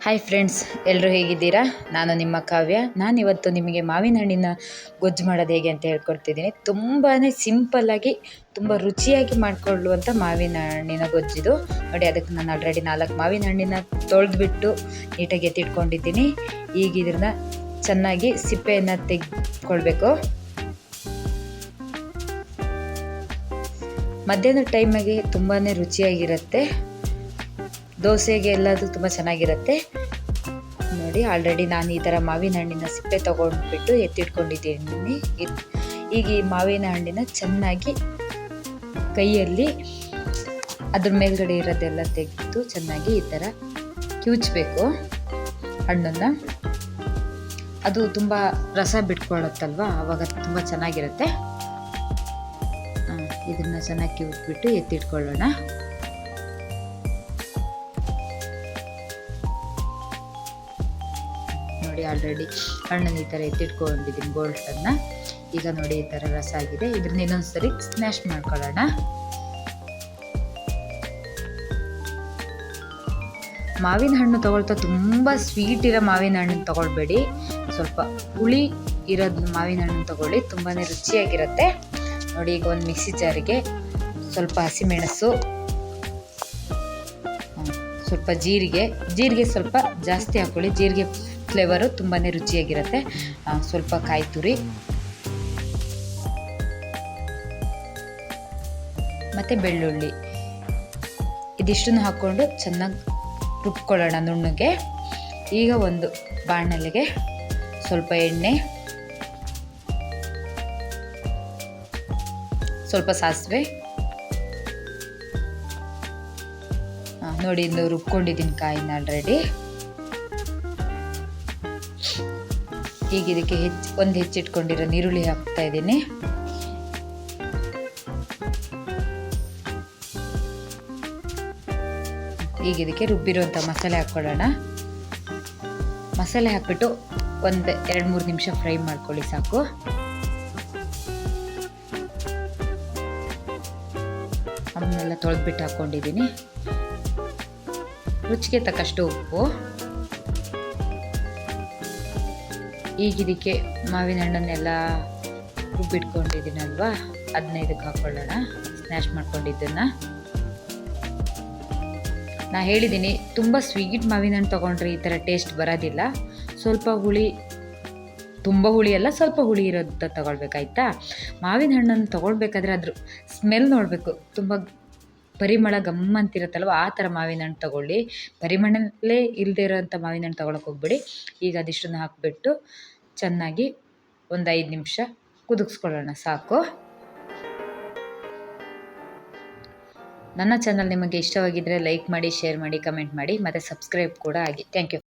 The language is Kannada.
ಹಾಯ್ ಫ್ರೆಂಡ್ಸ್, ಎಲ್ಲರೂ ಹೇಗಿದ್ದೀರಾ? ನಾನು ನಿಮ್ಮ ಕಾವ್ಯ. ನಾನಿವತ್ತು ನಿಮಗೆ ಮಾವಿನ ಹಣ್ಣಿನ ಗೊಜ್ಜು ಮಾಡೋದು ಹೇಗೆ ಅಂತ ಹೇಳ್ಕೊಡ್ತಿದ್ದೀನಿ. ತುಂಬಾ ಸಿಂಪಲ್ಲಾಗಿ ತುಂಬ ರುಚಿಯಾಗಿ ಮಾಡಿಕೊಳ್ಳುವಂಥ ಮಾವಿನ ಹಣ್ಣಿನ ಗೊಜ್ಜಿದು. ನೋಡಿ, ಅದಕ್ಕೆ ನಾನು ಆಲ್ರೆಡಿ 4 ಮಾವಿನ ಹಣ್ಣಿನ ತೊಳೆದ್ಬಿಟ್ಟು ನೀಟಾಗಿ ಎತ್ತಿಟ್ಕೊಂಡಿದ್ದೀನಿ. ಈಗ ಇದನ್ನ ಚೆನ್ನಾಗಿ ಸಿಪ್ಪೆಯನ್ನು ತೆಗೆದುಕೊಳ್ಬೇಕು. ಮಧ್ಯಾಹ್ನ ಟೈಮಿಗೆ ತುಂಬಾ ರುಚಿಯಾಗಿರುತ್ತೆ. ದೋಸೆಗೆ ಎಲ್ಲದು ತುಂಬ ಚೆನ್ನಾಗಿರುತ್ತೆ. ನೋಡಿ, ಆಲ್ರೆಡಿ ನಾನು ಈ ಥರ ಮಾವಿನ ಹಣ್ಣಿನ ಸಿಪ್ಪೆ ತೊಗೊಂಡ್ಬಿಟ್ಟು ಎತ್ತಿಟ್ಕೊಂಡಿದ್ದೀನಿ. ಈಗ ಈ ಮಾವಿನ ಹಣ್ಣಿನ ಚೆನ್ನಾಗಿ ಕೈಯಲ್ಲಿ ಅದ್ರ ಮೇಲ್ಗಡೆ ಇರೋದೆಲ್ಲ ತೆಗೆದು ಚೆನ್ನಾಗಿ ಈ ಥರ ಕಿವುಚಬೇಕು ಹಣ್ಣನ್ನು. ಅದು ತುಂಬ ರಸ ಬಿಟ್ಕೊಳ್ಳುತ್ತಲ್ವ, ಆವಾಗ ತುಂಬ ಚೆನ್ನಾಗಿರುತ್ತೆ. ಇದನ್ನು ಚೆನ್ನಾಗಿ ಕಿವುಚ್ಬಿಟ್ಟು ಎತ್ತಿಟ್ಕೊಳ್ಳೋಣ. ನೋಡಿ, ಆಲ್ರೆಡಿ ಹಣ್ಣನ್ನು ಈ ಥರ ಎತ್ತಿಟ್ಕೊಂಡಿದ್ದೀನಿ ಬೋಲ್ಟನ್ನು. ಈಗ ನೋಡಿ, ಈ ಥರ ರಸ ಆಗಿದೆ. ಇದನ್ನ ಇನ್ನೊಂದ್ಸರಿ ಸ್ಮ್ಯಾಶ್ ಮಾಡ್ಕೊಳ್ಳೋಣ. ಮಾವಿನ ಹಣ್ಣು ತಗೊಳ್ತಾ ತುಂಬ ಸ್ವೀಟ್ ಇರೋ ಮಾವಿನ ಹಣ್ಣನ್ನು ತಗೊಳ್ಬೇಡಿ, ಸ್ವಲ್ಪ ಹುಳಿ ಇರೋದು ಮಾವಿನ ಹಣ್ಣನ್ನು ತಗೊಳ್ಳಿ, ತುಂಬಾ ರುಚಿಯಾಗಿರುತ್ತೆ. ನೋಡಿ, ಈಗ ಒಂದು ಮಿಕ್ಸಿ ಜಾರಿಗೆ ಸ್ವಲ್ಪ ಹಸಿಮೆಣಸು, ಸ್ವಲ್ಪ ಜೀರಿಗೆ ಸ್ವಲ್ಪ ಜಾಸ್ತಿ ಹಾಕ್ಕೊಳ್ಳಿ. ಜೀರಿಗೆ ಫ್ಲೇವರು ತುಂಬಾ ರುಚಿಯಾಗಿರುತ್ತೆ. ಸ್ವಲ್ಪ ಕಾಯಿ ತುರಿ ಮತ್ತು ಬೆಳ್ಳುಳ್ಳಿ, ಇದಿಷ್ಟನ್ನು ಹಾಕ್ಕೊಂಡು ಚೆನ್ನಾಗಿ ರುಬ್ಕೊಳ್ಳೋಣ ನುಣ್ಣಗೆ. ಈಗ ಒಂದು ಬಾಣಲೆಗೆ ಸ್ವಲ್ಪ ಎಣ್ಣೆ, ಸ್ವಲ್ಪ ಸಾಸಿವೆ, ನೋಡಿ ಇನ್ನು ರುಬ್ಕೊಂಡಿದ್ದೀನಿ ಕಾಯಿನ ಆಲ್ರೆಡಿ. ಈಗ ಇದಕ್ಕೆ ಹೆಚ್ಚಿಟ್ಕೊಂಡಿರೋ ನೀರುಳ್ಳಿ ಹಾಕ್ತಾ ಇದ್ದೀನಿ. ಈಗ ಇದಕ್ಕೆ ರುಬ್ಬಿರುವಂಥ ಮಸಾಲೆ ಹಾಕ್ಕೊಳ್ಳೋಣ. ಮಸಾಲೆ ಹಾಕ್ಬಿಟ್ಟು ಒಂದು 2-3 ನಿಮಿಷ ಫ್ರೈ ಮಾಡ್ಕೊಳ್ಳಿ ಸಾಕು. ಅವನ್ನೆಲ್ಲ ತೊಳೆದ್ಬಿಟ್ಟು ಹಾಕ್ಕೊಂಡಿದ್ದೀನಿ. ರುಚಿಗೆ ತಕ್ಕಷ್ಟು ಉಪ್ಪು. ಈಗ ಇದಕ್ಕೆ ಮಾವಿನ ಹಣ್ಣನ್ನೆಲ್ಲ ರುಬ್ಬಿಟ್ಕೊಂಡಿದ್ದೀನಲ್ವಾ, ಅದನ್ನ ಇದಕ್ಕೆ ಹಾಕ್ಕೊಳ್ಳೋಣ. ಸ್ಮ್ಯಾಶ್ ಮಾಡ್ಕೊಂಡಿದ್ದನ್ನು ನಾ ಹೇಳಿದ್ದೀನಿ, ತುಂಬ ಸ್ವೀಟ್ ಮಾವಿನ ಹಣ್ಣು ತೊಗೊಂಡ್ರೆ ಈ ಥರ ಟೇಸ್ಟ್ ಬರೋದಿಲ್ಲ. ಸ್ವಲ್ಪ ಹುಳಿ, ತುಂಬ ಹುಳಿ ಅಲ್ಲ, ಸ್ವಲ್ಪ ಹುಳಿ ಇರೋದು ತೊಗೊಳ್ಬೇಕಾಯ್ತಾ. ಮಾವಿನ ಹಣ್ಣನ್ನು ತೊಗೊಳ್ಬೇಕಾದ್ರೆ ಅದ್ರ ಸ್ಮೆಲ್ ನೋಡಬೇಕು. ತುಂಬ ಪರಿಮಳ ಗಮ್ಮಂತಿರುತ್ತಲ್ವ, ಆ ಥರ ಮಾವಿನ ಹಣ್ಣು ತೊಗೊಳ್ಳಿ. ಪರಿಮಳಲ್ಲೇ ಇಲ್ಲದೆ ಇರೋವಂಥ ಮಾವಿನ ಹಣ್ಣು ತೊಗೊಳಕ್ಕೆ ಹೋಗ್ಬೇಡಿ. ಈಗ ಅದಿಷ್ಟನ್ನು ಹಾಕಿಬಿಟ್ಟು ಚೆನ್ನಾಗಿ ಒಂದು 5 ನಿಮಿಷ ಕುದಿಸ್ಕೊಳ್ಳೋಣ ಸಾಕು. ನನ್ನ ಚಾನಲ್ ನಿಮಗೆ ಇಷ್ಟವಾಗಿದ್ದರೆ ಲೈಕ್ ಮಾಡಿ, ಶೇರ್ ಮಾಡಿ, ಕಮೆಂಟ್ ಮಾಡಿ, ಮತ್ತು ಸಬ್ಸ್ಕ್ರೈಬ್ ಕೂಡ ಆಗಿ. Thank you.